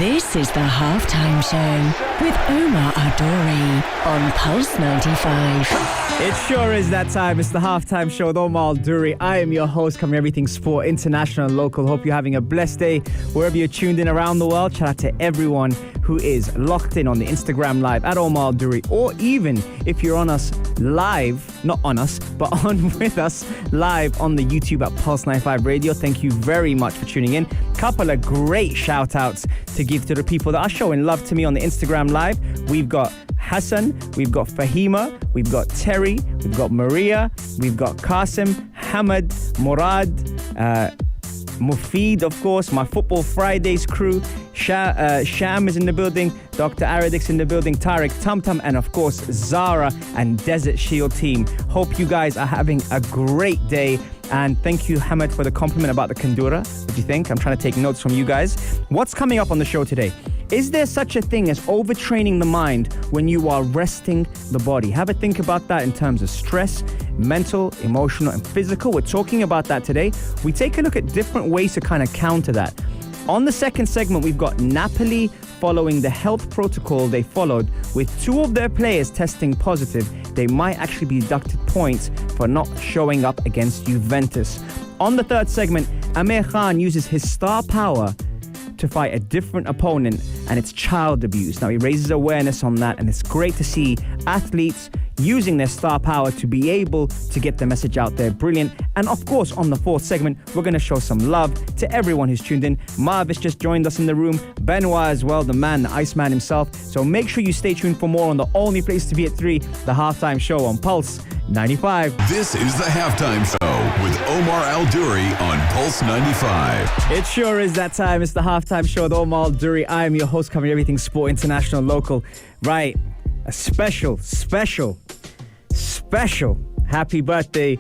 This is the Halftime Show with Omar Adori on Pulse 95. It sure is that time. It's the Halftime Show with Omar Adori. I am your host, covering everything sport, international and local. Hope you're having a blessed day wherever you're tuned in around the world. Shout out to everyone who is locked in on the Instagram live at Omar Adori, or even if you're on us live, not on us, but on with us live on the YouTube at Pulse 95 Radio. Thank you very much for tuning in. Couple of great shout outs to give to the people that are showing love to me on the Instagram live. We've got Hassan, we've got Fahima, we've got Terry, we've got Maria, we've got Qasim, Hamad, Murad, Mufid, of course, my Football Fridays crew, Sham is in the building, Dr. Aradix in the building, Tariq, Tumtum, and of course Zara and Desert Shield team. Hope you guys are having a great day. And thank you, Hamad, for the compliment about the Kandura. What do you think? I'm trying to take notes from you guys. What's coming up on the show today? Is there such a thing as overtraining the mind when you are resting the body? Have a think about that in terms of stress, mental, emotional, and physical. We're talking about that today. We take a look at different ways to kind of counter that. On the second segment, we've got Napoli following the health protocol they followed. With two of their players testing positive, they might actually be deducted points for not showing up against Juventus. On the third segment, Amir Khan uses his star power to fight a different opponent, and it's child abuse. Now, he raises awareness on that, and it's great to see athletes using their star power to be able to get the message out there. Brilliant. And of course, on the fourth segment, we're going to show some love to everyone who's tuned in. Marvis just joined us in the room. Benoit as well, the man, the Iceman himself. So make sure you stay tuned for more on the only place to be at 3, the Halftime Show on Pulse 95. This is the Halftime Show with Omar Al-Duri on Pulse 95. It sure is that time. It's the Halftime Show with Omar Al-Duri. I am your host, covering everything sport, international, local. Right. A special happy birthday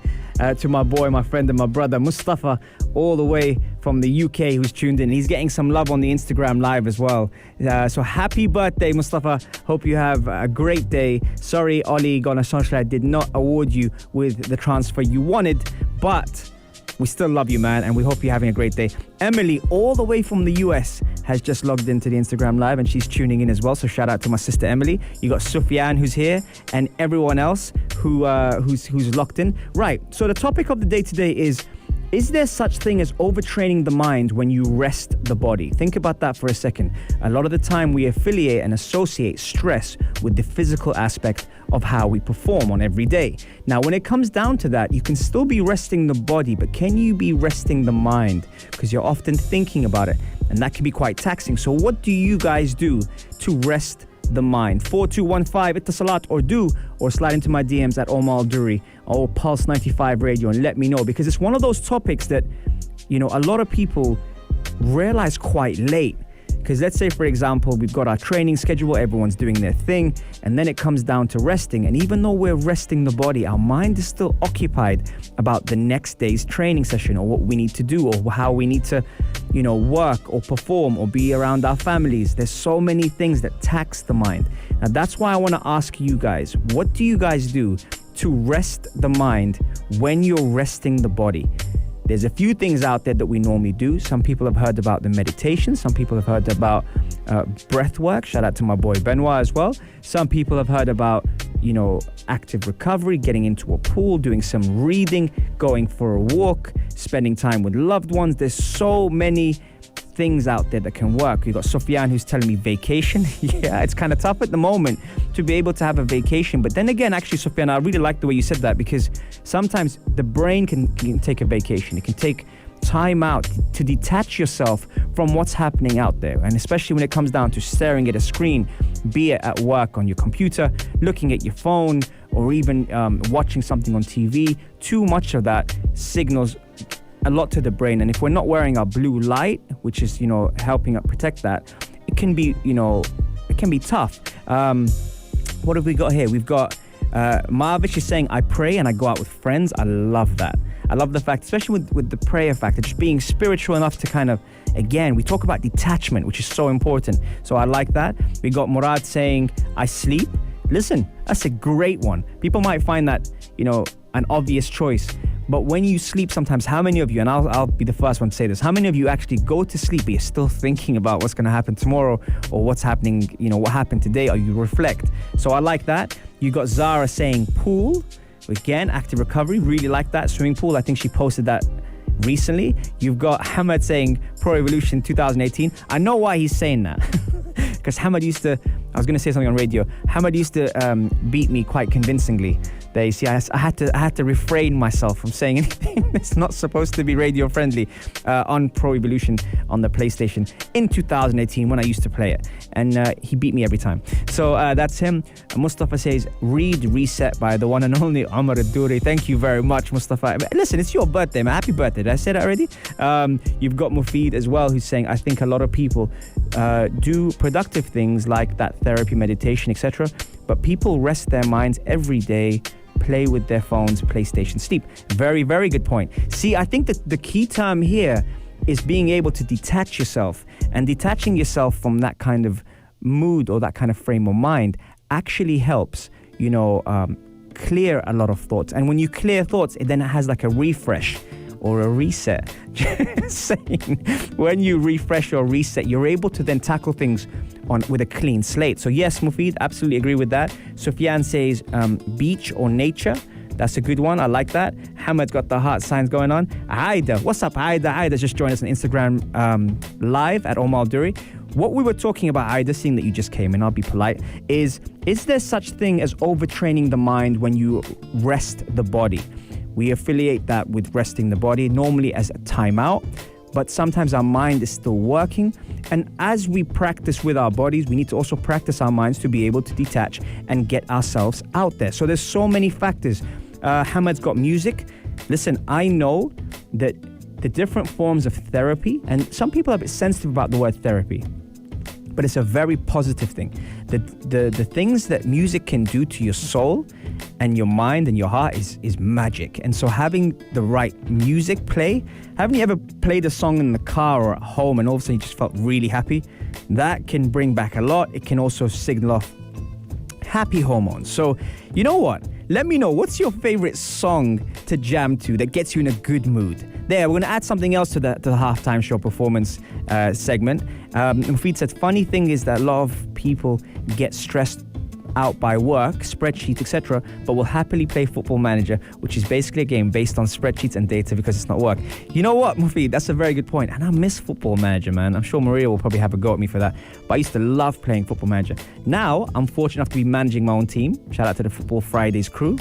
to my boy, my friend, and my brother, Mustafa, all the way from the UK, who's tuned in. He's getting some love on the Instagram live as well. So happy birthday, Mustafa. Hope you have a great day. Sorry, Oli Gonasonshla did not award you with the transfer you wanted, but we still love you, man, and we hope you're having a great day. Emily, all the way from the US, has just logged into the Instagram live, and she's tuning in as well. So shout out to my sister Emily. You got Sufyan, who's here, and everyone else who's locked in. Right. So the topic of the day today is there such thing as overtraining the mind when you rest the body? Think about that for a second. A lot of the time we affiliate and associate stress with the physical aspect of how we perform on every day. Now, when it comes down to that, you can still be resting the body, but can you be resting the mind? Because you're often thinking about it, and that can be quite taxing. So what do you guys do to rest the mind? 4215 Ittasalat or slide into my DMs at Omar Al-Duri or Pulse 95 Radio and let me know, because it's one of those topics that, you know, a lot of people realize quite late. Because let's say, for example, we've got our training schedule, everyone's doing their thing, and then it comes down to resting. And even though we're resting the body, our mind is still occupied about the next day's training session or what we need to do or how we need to, you know, work or perform or be around our families. There's so many things that tax the mind. Now, that's why I want to ask you guys, what do you guys do to rest the mind when you're resting the body? There's a few things out there that we normally do. Some people have heard about the meditation. Some people have heard about breath work. Shout out to my boy Benoit as well. Some people have heard about, you know, active recovery, getting into a pool, doing some reading, going for a walk, spending time with loved ones. There's so many things out there that can work. You got Sufyan who's telling me vacation. Yeah, it's kind of tough at the moment to be able to have a vacation. But then again, actually, Sufyan, I really like the way you said that, because sometimes the brain can take a vacation. It can take time out to detach yourself from what's happening out there. And especially when it comes down to staring at a screen, be it at work on your computer, looking at your phone, or even watching something on TV, too much of that signals a lot to the brain. And if we're not wearing our blue light, which is, you know, helping us protect that, it can be, you know, it can be tough. What have we got here? We've got Marvish is saying, I pray and I go out with friends. I love that. I love the fact, especially with the prayer factor, just being spiritual enough to kind of, again, we talk about detachment, which is so important. So I like that. We got Murad saying, I sleep. Listen, that's a great one. People might find that, you know, an obvious choice, But when you sleep sometimes, how many of you, and I'll be the first one to say this, how many of you actually go to sleep but you're still thinking about what's going to happen tomorrow or what's happening, what happened today, or you reflect? So I like that. You got Zara saying pool. Again, active recovery. Really like that. Swimming pool. I think she posted that recently. You've got Hamad saying Pro Evolution 2018. I know why he's saying that. Because Hamad used to, I was going to say something on radio, Hamad used to beat me quite convincingly. There, you see, I had to refrain myself from saying anything that's not supposed to be radio friendly on Pro Evolution on the PlayStation in 2018 when I used to play it. And he beat me every time. So that's him. Mustafa says, read Reset by the one and only Omar Adouri. Thank you very much, Mustafa. Listen, it's your birthday, man. Happy birthday. Did I say that already? You've got Mufid as well, who's saying, I think a lot of people do productive things like that therapy, meditation, etc. But people rest their minds every day, play with their phones, PlayStation, sleep. Very, very good point. See, I think that the key term here is being able to detach yourself, and detaching yourself from that kind of mood or that kind of frame of mind actually helps, clear a lot of thoughts. And when you clear thoughts, it then has like a refresh or a reset. Just saying, when you refresh or reset, you're able to then tackle things with a clean slate. So yes, Mufid, absolutely agree with that. Sufyan says beach or nature. That's a good one. I like that. Hamad's got the heart signs going on. Aida, what's up, Aida? Aida's just joined us on Instagram live at Omar Duri. What we were talking about, Aida, seeing that you just came in, I'll be polite, is there such thing as overtraining the mind when you rest the body? We affiliate that with resting the body, normally as a timeout, but sometimes our mind is still working. And as we practice with our bodies, we need to also practice our minds to be able to detach and get ourselves out there. So there's so many factors. Hamad's got music. Listen, I know that the different forms of therapy, and some people are a bit sensitive about the word therapy, but it's a very positive thing. The things that music can do to your soul and your mind and your heart is magic. And so having the right music play, haven't you ever played a song in the car or at home and all of a sudden you just felt really happy? That can bring back a lot. It can also signal off happy hormones. So you know what? Let me know, what's your favorite song to jam to that gets you in a good mood? There, we're going to add something else to the halftime show performance segment. Mufid said, funny thing is that a lot of people get stressed out by work, spreadsheets, etc., but will happily play Football Manager, which is basically a game based on spreadsheets and data because it's not work. You know what, Mufid? That's a very good point. And I miss Football Manager, man. I'm sure Maria will probably have a go at me for that. But I used to love playing Football Manager. Now, I'm fortunate enough to be managing my own team. Shout out to the Football Fridays crew,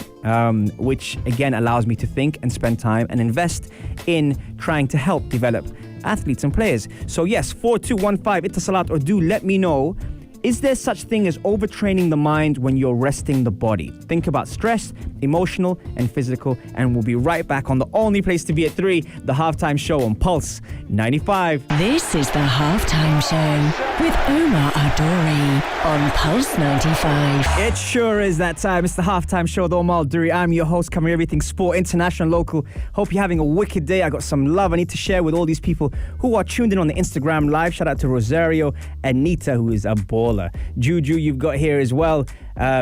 which again allows me to think and spend time and invest in trying to help develop athletes and players. So yes, 4215 Itasalat, or do let me know, is there such thing as overtraining the mind when you're resting the body? Think about stress, emotional and physical, and we'll be right back on the only place to be at 3, the halftime show on Pulse 95. This is the halftime show with Omar Adori on Pulse 95. It sure is that time. It's the halftime show with Omar Duri. I'm your host, covering everything sport, international, local. Hope you're having a wicked day. I got some love I need to share with all these people who are tuned in on the Instagram live. Shout out to Rosario and Nita, who is a baller. Juju, you've got here as well.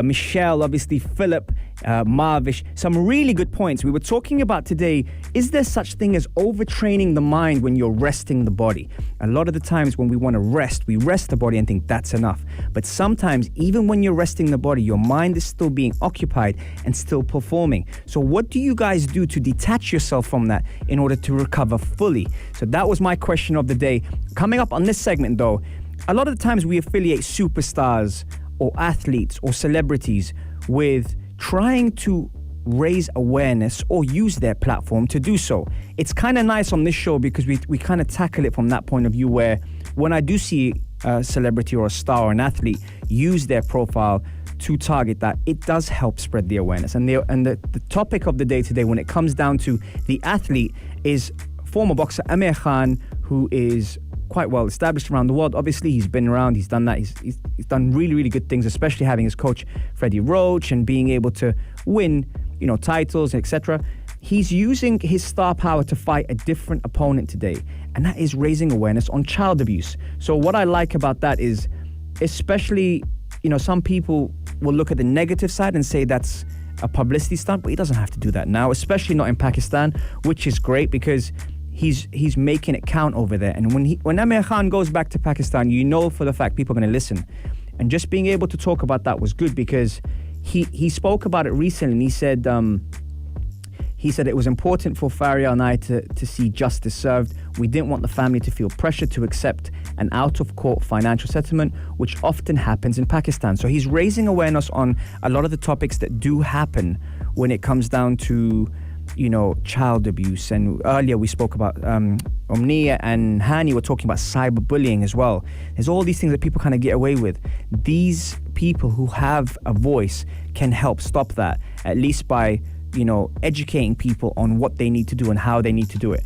Michelle, obviously, Philip, Marvish. Some really good points. We were talking about today, is there such thing as overtraining the mind when you're resting the body? A lot of the times when we want to rest, we rest the body and think that's enough. But sometimes, even when you're resting the body, your mind is still being occupied and still performing. So what do you guys do to detach yourself from that in order to recover fully? So that was my question of the day. Coming up on this segment, though, a lot of the times we affiliate superstars or athletes or celebrities with trying to raise awareness or use their platform to do so. It's kind of nice on this show because we kind of tackle it from that point of view, where when I do see a celebrity or a star or an athlete use their profile to target that, it does help spread the awareness. And the topic of the day today, when it comes down to the athlete, is former boxer Amir Khan, who is quite well established around the world. Obviously, he's been around, he's done that, he's done really, really good things, especially having his coach Freddie Roach and being able to win, titles, etc. He's using his star power to fight a different opponent today, and that is raising awareness on child abuse. So what I like about that is, especially, some people will look at the negative side and say that's a publicity stunt, but he doesn't have to do that now, especially not in Pakistan, which is great because he's making it count over there. And when Amir Khan goes back to Pakistan, you know for the fact people are going to listen. And just being able to talk about that was good because he spoke about it recently, and he said it was important for Faria and I to see justice served. We didn't want the family to feel pressure to accept an out-of-court financial settlement, which often happens in Pakistan. So he's raising awareness on a lot of the topics that do happen when it comes down to, child abuse. And earlier we spoke about Omnia and Hani were talking about cyberbullying as well. There's all these things that people kind of get away with. These people who have a voice can help stop that, at least by educating people on what they need to do and how they need to do it.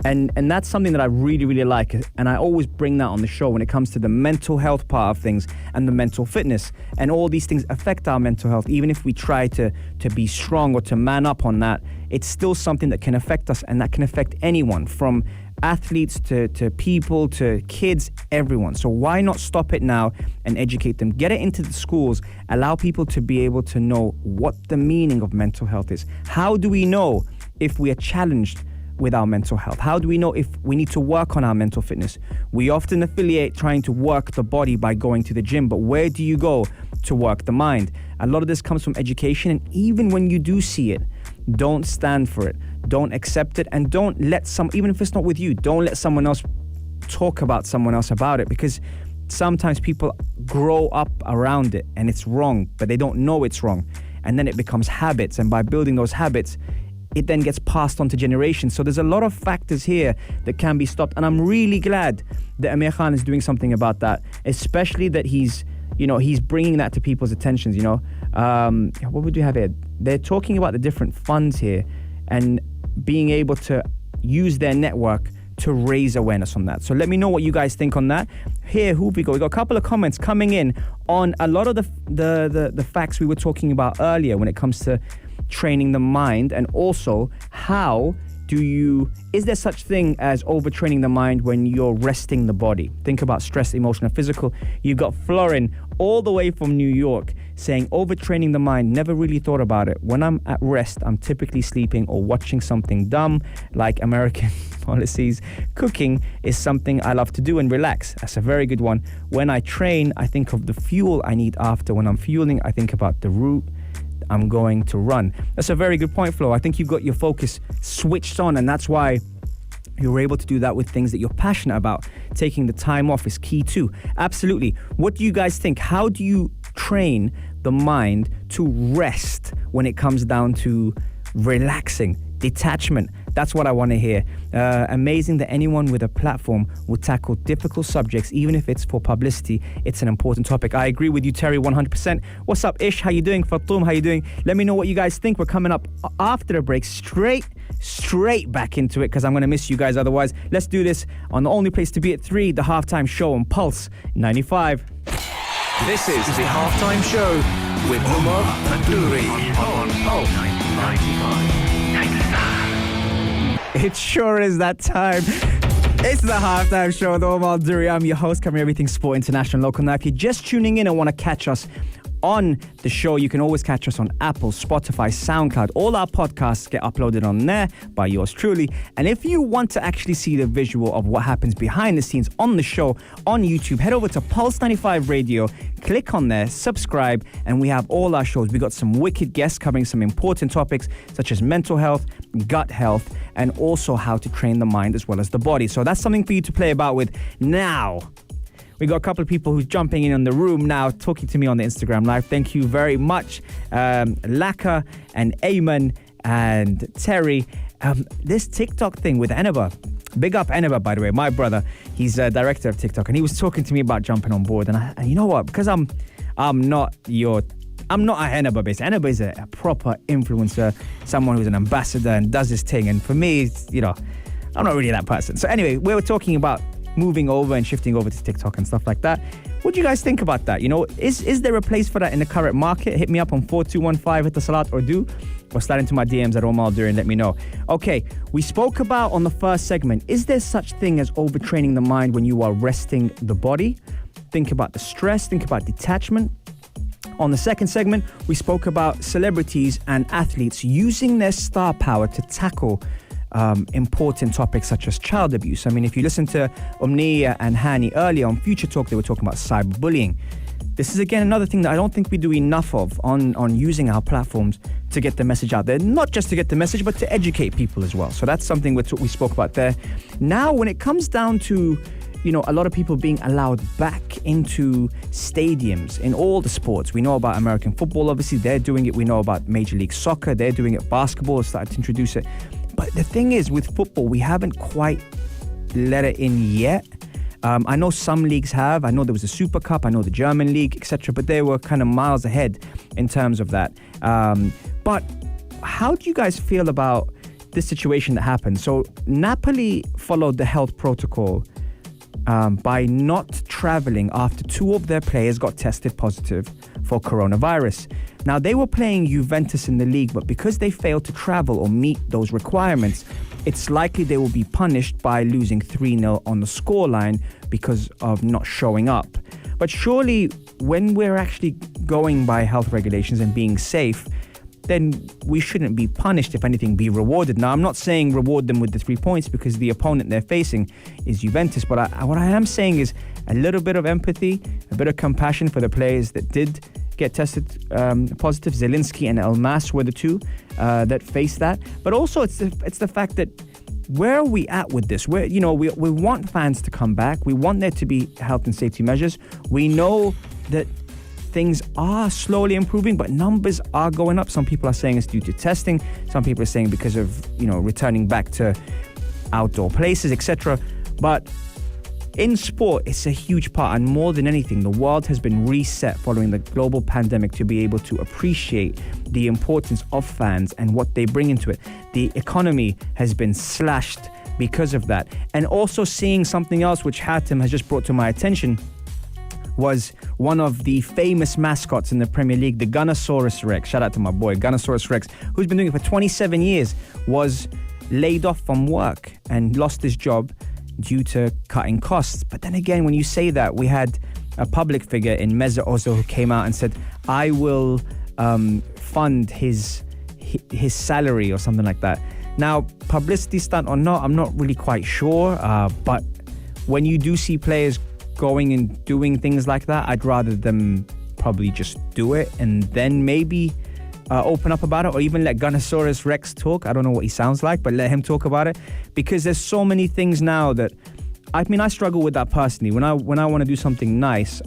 And that's something that I really, really like. And I always bring that on the show when it comes to the mental health part of things and the mental fitness. And all these things affect our mental health. Even if we try to be strong or to man up on that, it's still something that can affect us, and that can affect anyone, from athletes to people to kids, everyone. So why not stop it now and educate them? Get it into the schools. Allow people to be able to know what the meaning of mental health is. How do we know if we are challenged with our mental health? How do we know if we need to work on our mental fitness? We often affiliate trying to work the body by going to the gym, but where do you go to work the mind? A lot of this comes from education, and even when you do see it, don't stand for it. Don't accept it, and don't let even if it's not with you, don't let someone else talk about someone else about it, because sometimes people grow up around it and it's wrong, but they don't know it's wrong. And then it becomes habits, and by building those habits, it then gets passed on to generations. So there's a lot of factors here that can be stopped, and I'm really glad that Amir Khan is doing something about that, especially that he's bringing that to people's attentions. What would you have here? They're talking about the different funds here and being able to use their network to raise awareness on that. So let me know what you guys think on that. Here, who have we got? We got a couple of comments coming in on a lot of the facts we were talking about earlier when it comes to training the mind, and also how is there such thing as overtraining the mind when you're resting the body? Think about stress, emotional, and physical. You've got Florin all the way from New York saying overtraining the mind, never really thought about it. When I'm at rest, I'm typically sleeping or watching something dumb like American policies. Cooking is something I love to do and relax. That's a very good one. When I train, I think of the fuel I need after. When I'm fueling, I think about the route I'm going to run. That's a very good point, Flo. I think you've got your focus switched on, and that's why you're able to do that with things that you're passionate about. Taking the time off is key too. Absolutely. What do you guys think? How do you train the mind to rest when it comes down to relaxing, detachment? That's what I want to hear. Amazing that anyone with a platform will tackle difficult subjects, even if it's for publicity. It's an important topic. I agree with you, Terry, 100%. What's up, Ish? How you doing? Fatum, how you doing? Let me know what you guys think. We're coming up after the break, straight back into it, because I'm going to miss you guys otherwise. Let's do this on the only place to be at 3, the halftime show on Pulse 95. This is the halftime show with Omar Al-Duri on Pulse 95. It sure is that time. It's the halftime show with Omar Al-Duri. I'm your host, covering everything sport, international, local. Now, if you're just tuning in and want to catch us on the show, you can always catch us on Apple, Spotify, SoundCloud. All our podcasts get uploaded on there by yours truly. And if you want to actually see the visual of what happens behind the scenes on the show on YouTube, head over to Pulse 95 Radio, click on there, subscribe, and we have all our shows. We got some wicked guests covering some important topics such as mental health, gut health, and also how to train the mind as well as the body. So that's something for you to play about with. Now, we got a couple of people who's jumping in the room now, talking to me on the Instagram Live. Thank you very much. Laka and Eamon and Terry. This TikTok thing with Eneba. Big up Eneba, by the way, my brother. He's a director of TikTok, and he was talking to me about jumping on board. And you know what? Because I'm not a Eneba base. Eneba is a proper influencer, someone who's an ambassador and does his thing. And for me, I'm not really that person. So anyway, we were talking about moving over and shifting over to TikTok and stuff like that. What do you guys think about that? Is there a place for that in the current market? Hit me up on 4215 hit the salat or slide into my DMs at Omar Al-Duri and let me know. Okay, we spoke about on the first segment, is there such thing as overtraining the mind when you are resting the body? Think about the stress, think about detachment. On the second segment, we spoke about celebrities and athletes using their star power to tackle important topics such as child abuse. I mean, if you listen to Amir and Hani earlier on Future Talk, they were talking about cyberbullying. This is, again, another thing that I don't think we do enough of on using our platforms to get the message out there. Not just to get the message, but to educate people as well. So that's something we spoke about there. Now, when it comes down to, a lot of people being allowed back into stadiums in all the sports. We know about American football, obviously, they're doing it. We know about Major League Soccer, they're doing it. Basketball has started to introduce it. But the thing is, with football, we haven't quite let it in yet. I know some leagues have. I know there was a Super Cup. I know the German League, etc. But they were kind of miles ahead in terms of that. But how do you guys feel about this situation that happened? So Napoli followed the health protocol by not traveling after two of their players got tested positive for coronavirus. Now, they were playing Juventus in the league, but because they failed to travel or meet those requirements, it's likely they will be punished by losing 3-0 on the scoreline because of not showing up. But surely, when we're actually going by health regulations and being safe, then we shouldn't be punished, if anything, be rewarded. Now, I'm not saying reward them with the 3 points because the opponent they're facing is Juventus, but what I am saying is a little bit of empathy, a bit of compassion for the players that did get tested positive. Zelinski and Elmas were the two that faced that. But also, it's the fact that where are we at with this? We want fans to come back. We want there to be health and safety measures. We know that things are slowly improving, but numbers are going up. Some people are saying it's due to testing. Some people are saying because of, returning back to outdoor places, etc. But in sport, it's a huge part, and more than anything, the world has been reset following the global pandemic to be able to appreciate the importance of fans and what they bring into it. The economy has been slashed because of that. And also seeing something else which Hatem has just brought to my attention was one of the famous mascots in the Premier League, the Gunnosaurus Rex. Shout out to my boy, Gunnosaurus Rex, who's been doing it for 27 years, was laid off from work and lost his job due to cutting costs. But then again, when you say that, we had a public figure in Mesut Ozil who came out and said, I will fund his salary or something like that. Now, publicity stunt or not, I'm not really quite sure. But when you do see players going and doing things like that, I'd rather them probably just do it and then maybe open up about it, or even let Gunnosaurus Rex talk. I don't know what he sounds like, but let him talk about it, because there's so many things now that, I struggle with that personally. When I want to do something nice,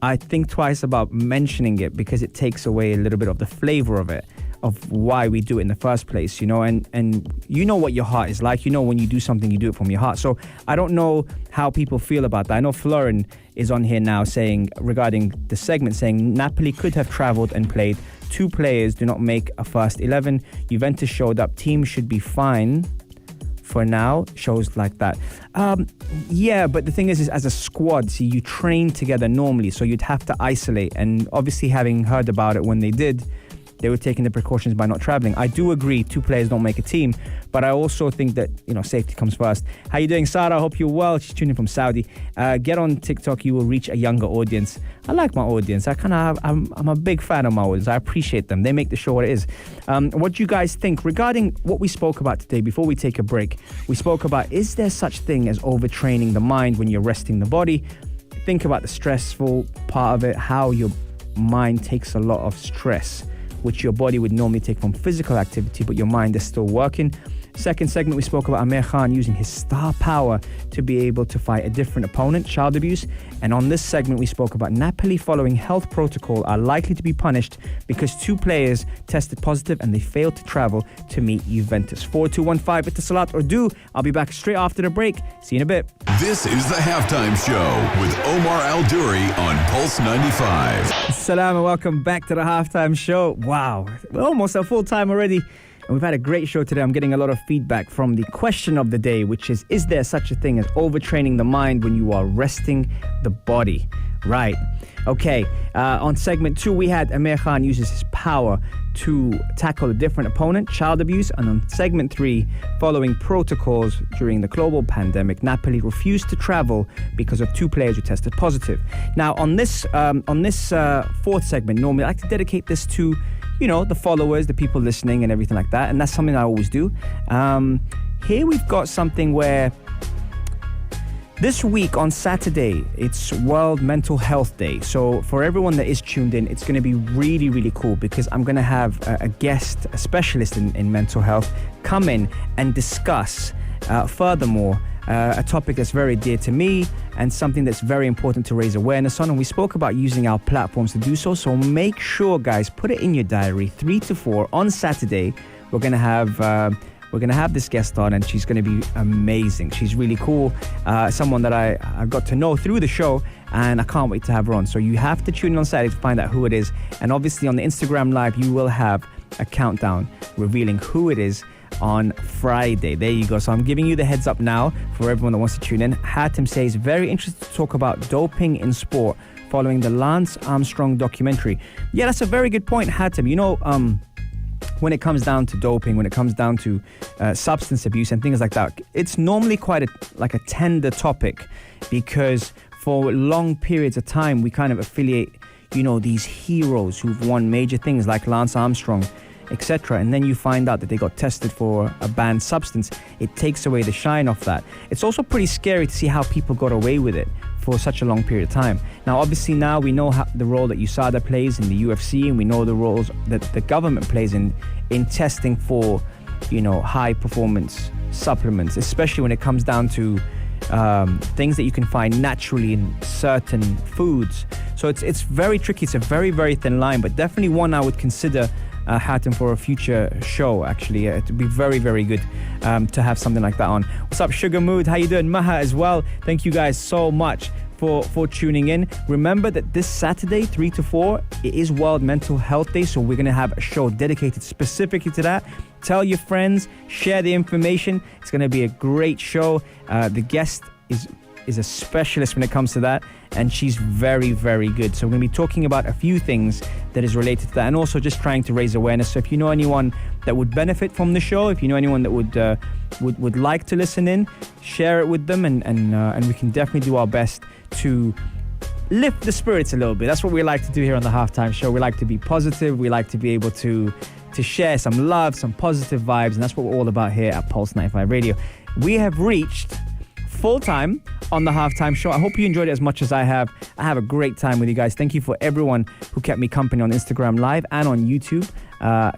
I think twice about mentioning it because it takes away a little bit of the flavor of it, of why we do it in the first place, and you know what your heart is like. When you do something, you do it from your heart. So I don't know how people feel about that. I know Florin is on here now saying, regarding the segment, saying Napoli could have travelled and played. 2 players do not make a first 11. Juventus showed up. Teams should be fine for now. Shows like that. Yeah, but the thing is as a squad, see, you train together normally, so you'd have to isolate. And obviously, having heard about it when they did, they were taking the precautions by not traveling. I do agree 2 players don't make a team, but I also think that, safety comes first. How you doing, Sarah? I hope you're well. She's tuning from Saudi. Get on TikTok. You will reach a younger audience. I like my audience. I'm a big fan of my audience. I appreciate them. They make the show what it is. What do you guys think regarding what we spoke about today? Before we take a break, we spoke about, is there such thing as overtraining the mind when you're resting the body? Think about the stressful part of it, how your mind takes a lot of stress, which your body would normally take from physical activity, but your mind is still working. Second segment, we spoke about Amir Khan using his star power to be able to fight a different opponent, child abuse. And on this segment, we spoke about Napoli following health protocol are likely to be punished because 2 players tested positive and they failed to travel to meet Juventus. 4215, it's a Salat or Do. I'll be back straight after the break. See you in a bit. This is the Halftime Show with Omar Al-Duri on Pulse 95. Salam and welcome back to the Halftime Show. Wow, we're almost at full time already. And we've had a great show today. I'm getting a lot of feedback from the question of the day, which is there such a thing as overtraining the mind when you are resting the body? Right. Okay. On segment 2, we had Amir Khan uses his power to tackle a different opponent, child abuse. And on segment 3, following protocols during the global pandemic, Napoli refused to travel because of 2 players who tested positive. Now, on this fourth segment, normally I like to dedicate this to, the followers, the people listening and everything like that. And that's something I always do. Here we've got something where this week on Saturday, it's World Mental Health Day. So for everyone that is tuned in, it's going to be really, really cool because I'm going to have a guest, a specialist in mental health, come in and discuss, furthermore, a topic that's very dear to me and something that's very important to raise awareness on. And we spoke about using our platforms to do so. So make sure, guys, put it in your diary, 3 to 4 on Saturday. We're going to have this guest on, and she's going to be amazing. She's really cool, someone that I got to know through the show, and I can't wait to have her on. So you have to tune in on Saturday to find out who it is. And obviously on the Instagram Live, you will have a countdown revealing who it is on Friday. There you go. So I'm giving you the heads up now for everyone that wants to tune in. Hatem says, very interested to talk about doping in sport following the Lance Armstrong documentary. Yeah, that's a very good point, Hatem. When it comes down to doping, when it comes down to substance abuse and things like that, it's normally quite a tender topic because for long periods of time, we kind of affiliate, these heroes who've won major things like Lance Armstrong, etc. And then you find out that they got tested for a banned substance. It takes away the shine off that. It's also pretty scary to see how people got away with it for such a long period of time. Now, obviously, now we know the role that USADA plays in the UFC, and we know the roles that the government plays in testing for, high performance supplements, especially when it comes down to things that you can find naturally in certain foods. So it's very tricky. It's a very, very thin line, but definitely one I would consider Hatem for a future show. Actually, it would be very, very good to have something like that on. What's up, Sugar Mood? How you doing? Maha as well. Thank you guys so much for tuning in. Remember that this Saturday, 3 to 4, it is World Mental Health Day, so we're going to have a show dedicated specifically to that. Tell your friends, share the information. It's going to be a great show. The guest is a specialist when it comes to that, and she's very, very good. So we're going to be talking about a few things that is related to that, and also just trying to raise awareness. So if you know anyone that would benefit from the show, if you know anyone that would like to listen in, share it with them, and we can definitely do our best to lift the spirits a little bit. That's what we like to do here on the Halftime Show. We like to be positive. We like to be able to share some love, some positive vibes, and that's what we're all about here at Pulse 95 Radio. We have reached full time on the Halftime Show. I hope you enjoyed it as much as I have. I have a great time with you guys. Thank you for everyone who kept me company on Instagram Live and on YouTube.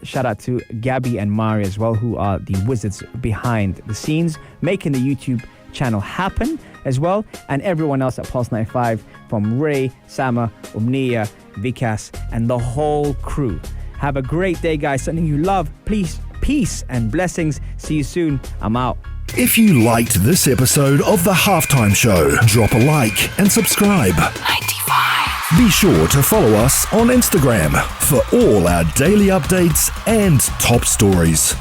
Shout out to Gabby and Mari as well, who are the wizards behind the scenes, making the YouTube channel happen as well, and everyone else at Pulse 95, from Ray, Sama, Umnia, Vikas, and the whole crew. Have a great day, guys. Sending you love, peace, and blessings. See you soon. I'm out. If you liked this episode of The Halftime Show, drop a like and subscribe. 95. Be sure to follow us on Instagram for all our daily updates and top stories.